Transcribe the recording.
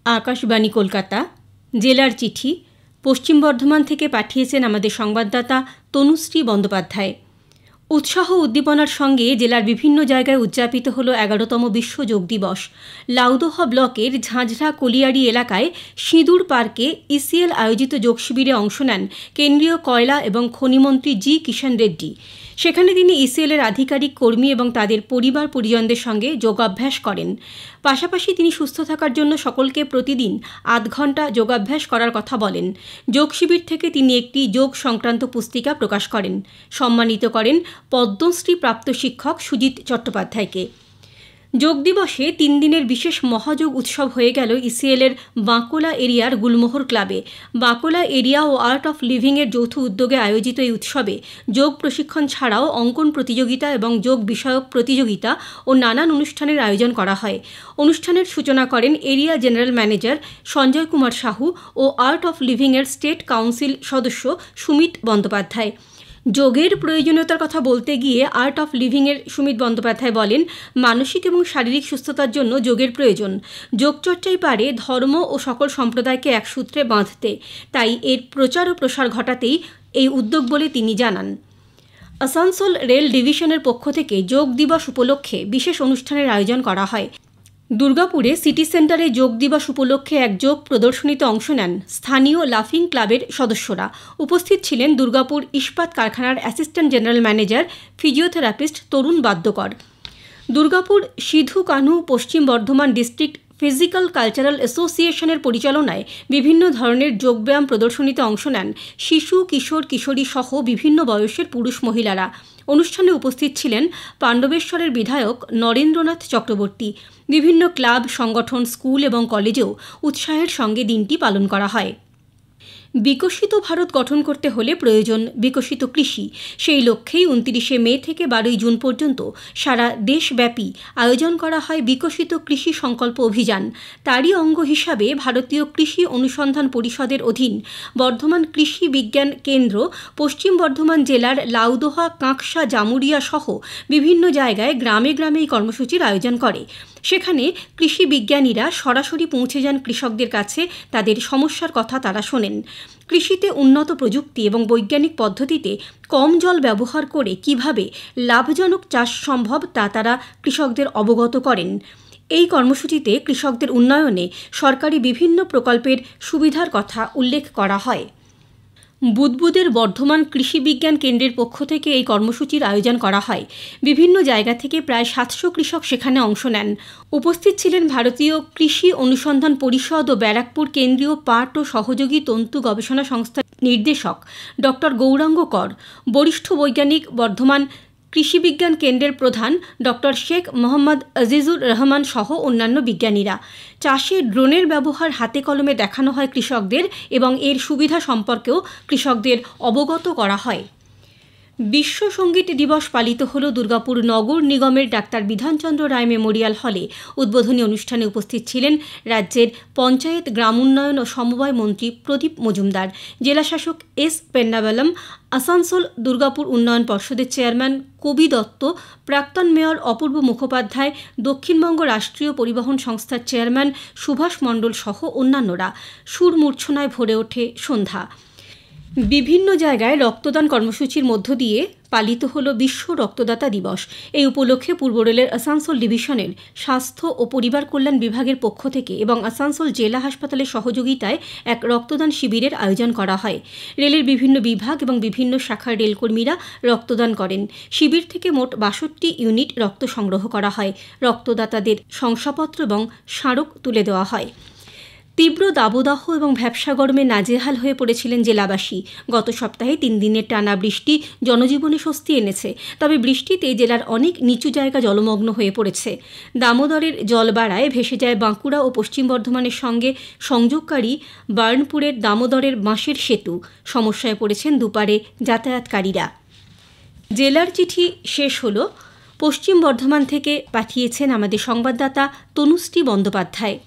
আকাশবাণী কলকাতা জেলার চিঠি পশ্চিম বর্ধমান থেকে পাঠিয়েছেন আমাদের সংবাদদাতা তনুশ্রী বন্দ্যোপাধ্যায়। উৎসাহ উদ্দীপনার সঙ্গে জেলার বিভিন্ন জায়গায় উদযাপিত হল ১১তম বিশ্ব যোগ দিবস। লাউদোহা ব্লকের ঝাঁঝরা কলিয়ারি এলাকায় সিঁদুর পার্কে ইসিএল আয়োজিত যোগ শিবিরে অংশ নেন কেন্দ্রীয় কয়লা এবং খনিমন্ত্রী জি কিষাণ রেড্ডি। সেখানে তিনি ইসিএলের আধিকারিক, কর্মী এবং তাদের পরিবার পরিজনদের সঙ্গে যোগাভ্যাস করেন। পাশাপাশি তিনি সুস্থ থাকার জন্য সকলকে প্রতিদিন আধ ঘণ্টা যোগাভ্যাস করার কথা বলেন। যোগ শিবির থেকে তিনি একটি যোগ সংক্রান্ত পুস্তিকা প্রকাশ করেন। সম্মানিত করেন পদ্মশ্রী প্রাপ্ত শিক্ষক সুজিত চট্টোপাধ্যায়কে। যোগ দিবসে ৩ দিনের বিশেষ মহাযোগ উৎসব হয়ে গেল ইসিএলের বাঁকুড়া এরিয়ার গুলমোহর ক্লাবে। বাঁকুড়া এরিয়া ও আর্ট অফ লিভিংয়ের যৌথ উদ্যোগে আয়োজিত এই উৎসবে যোগ প্রশিক্ষণ ছাড়াও অঙ্কন প্রতিযোগিতা এবং যোগ বিষয়ক প্রতিযোগিতা ও নানান অনুষ্ঠানের আয়োজন করা হয়। অনুষ্ঠানের সূচনা করেন area general manager Sanjay Kumar Sahu ও আর্ট অফ লিভিংয়ের স্টেট কাউন্সিল সদস্য সুমিত বন্দ্যোপাধ্যায়। যোগের প্রয়োজনীয়তার কথা বলতে গিয়ে আর্ট অফ লিভিংয়ের সুমিত বন্দ্যোপাধ্যায় বলেন, মানসিক এবং শারীরিক সুস্থতার জন্য যোগের প্রয়োজন। যোগচর্চাই পারে ধর্ম ও সকল সম্প্রদায়কে এক সূত্রে বাঁধতে। তাই এর প্রচার ও প্রসার ঘটাতেই এই উদ্যোগ বলে তিনি জানান। আসানসোল রেল ডিভিশনের পক্ষ থেকে যোগ দিবস উপলক্ষে বিশেষ অনুষ্ঠানের আয়োজন করা হয়। দুর্গাপুরে সিটি সেন্টারে যোগ দিবস উপলক্ষে এক যোগ প্রদর্শনীতে অংশ নেন স্থানীয় লাফিং ক্লাবের সদস্যরা। উপস্থিত ছিলেন দুর্গাপুর ইস্পাত কারখানার অ্যাসিস্ট্যান্ট জেনারেল ম্যানেজার ফিজিওথেরাপিস্ট তরুণ বাদ্যকর। দুর্গাপুর সিধু কানহু পশ্চিম বর্ধমান ডিস্ট্রিক্ট ফিজিক্যাল কালচারাল অ্যাসোসিয়েশনের পরিচালনায় বিভিন্ন ধরনের যোগব্যায়াম প্রদর্শনীতে অংশ নেন শিশু, কিশোর, কিশোরী সহ বিভিন্ন বয়সের পুরুষ মহিলারা। অনুষ্ঠানে উপস্থিত ছিলেন পাণ্ডবেশ্বরের বিধায়ক নরেন্দ্রনাথ চক্রবর্তী। বিভিন্ন ক্লাব, সংগঠন, স্কুল এবং কলেজেও উৎসাহের সঙ্গে দিনটি পালন করা হয়। বিকশিত ভারত গঠন করতে হলে প্রয়োজন বিকশিত কৃষি। সেই লক্ষ্যেই ২৯শে মে থেকে ১২ই জুন পর্যন্ত সারা দেশব্যাপী আয়োজন করা হয় বিকশিত কৃষি সংকল্প অভিযান। তারই অঙ্গ হিসাবে ভারতীয় কৃষি অনুসন্ধান পরিষদের অধীন বর্ধমান কৃষি বিজ্ঞান কেন্দ্র পশ্চিম বর্ধমান জেলার লাউদোহা, কাঁকসা, জামুরিয়া সহ বিভিন্ন জায়গায় গ্রামে গ্রামে এই কর্মসূচির আয়োজন করে। সেখানে কৃষি বিজ্ঞানীরা সরাসরি পৌঁছে যান কৃষকদের কাছে, তাদের সমস্যার কথা তারা শোনেন। কৃষিতে উন্নত প্রযুক্তি এবং বৈজ্ঞানিক পদ্ধতিতে কম জল ব্যবহার করে কিভাবে লাভজনক চাষ সম্ভব তা তারা কৃষকদের অবগত করেন। এই কর্মসূচিতে কৃষকদের উন্নয়নে সরকারি বিভিন্ন প্রকল্পের সুবিধার কথা উল্লেখ করা হয়। বুদবুদের বর্ধমান কৃষি বিজ্ঞান কেন্দ্রের পক্ষ থেকে এই কর্মসূচির আয়োজন করা হয়। বিভিন্ন জায়গা থেকে প্রায় ৭০০ কৃষক সেখানে অংশ নেন। উপস্থিত ছিলেন ভারতীয় কৃষি অনুসন্ধান পরিষদ ও ব্যারাকপুর কেন্দ্রীয় পাট ও সহযোগী তন্তু গবেষণা সংস্থার নির্দেশক ডক্টর গৌরাঙ্গ কর, বরিষ্ঠ বৈজ্ঞানিক বর্ধমান কৃষি বিজ্ঞান কেন্দ্রের প্রধান ডক্টর শেখ মোহাম্মদ আজিজুর রহমান সহ অন্যান্য বিজ্ঞানীরা। চাষে ড্রোনের ব্যবহার হাতে কলমে দেখানো হয় কৃষকদের এবং এর সুবিধা সম্পর্কেও কৃষকদের অবগত করা হয়। বিশ্ব সঙ্গীত দিবস পালিত হল দুর্গাপুর নগর নিগমের ডাক্তার বিধানচন্দ্র রায় মেমোরিয়াল হলে। উদ্বোধনী অনুষ্ঠানে উপস্থিত ছিলেন রাজ্যের পঞ্চায়েত, গ্রাম উন্নয়ন ও সমবায় মন্ত্রী প্রদীপ মজুমদার, জেলাশাসক এস পেন্নাবেলম, আসানসোল দুর্গাপুর উন্নয়ন পর্ষদের চেয়ারম্যান কবি দত্ত, প্রাক্তন মেয়র অপূর্ব মুখোপাধ্যায়, দক্ষিণবঙ্গ রাষ্ট্রীয় পরিবহন সংস্থার চেয়ারম্যান সুভাষ মণ্ডল সহ অন্যান্যরা। সুর মূর্ছনায় ভরে ওঠে সন্ধ্যা। বিভিন্ন জায়গায় রক্তদান কর্মসূচির মধ্য দিয়ে পালিত হল বিশ্ব রক্তদাতা দিবস। এই উপলক্ষে পূর্ব রেলের আসানসোল ডিভিশনের স্বাস্থ্য ও পরিবার কল্যাণ বিভাগের পক্ষ থেকে এবং আসানসোল জেলা হাসপাতালের সহযোগিতায় এক রক্তদান শিবিরের আয়োজন করা হয়। রেলের বিভিন্ন বিভাগ এবং বিভিন্ন শাখার রেলকর্মীরা রক্তদান করেন। শিবির থেকে মোট ৬২ ইউনিট রক্ত সংগ্রহ করা হয়। রক্তদাতাদের শংসাপত্র এবং স্মারক তুলে দেওয়া হয়। তীব্র দাবদাহ এবং ভ্যাপসা গরমে নাজেহাল হয়ে পড়েছিলেন জেলাবাসী। গত সপ্তাহে ৩ দিনের টানা বৃষ্টি জনজীবনে স্বস্তি এনেছে। তবে বৃষ্টিতে জেলার অনেক নিচু জায়গা জলমগ্ন হয়ে পড়েছে। দামোদরের জল বাড়ায় ভেসে যায় বাঁকুড়া ও পশ্চিম বর্ধমানের সঙ্গে সংযোগকারী বার্নপুরের দামোদরের বাঁশের সেতু। সমস্যায় পড়েছেন দুপারে যাতায়াতকারীরা। জেলার চিঠি শেষ হলো। পশ্চিম বর্ধমান থেকে পাঠিয়েছেন আমাদের সংবাদদাতা তনুশ্রী বন্দ্যোপাধ্যায়।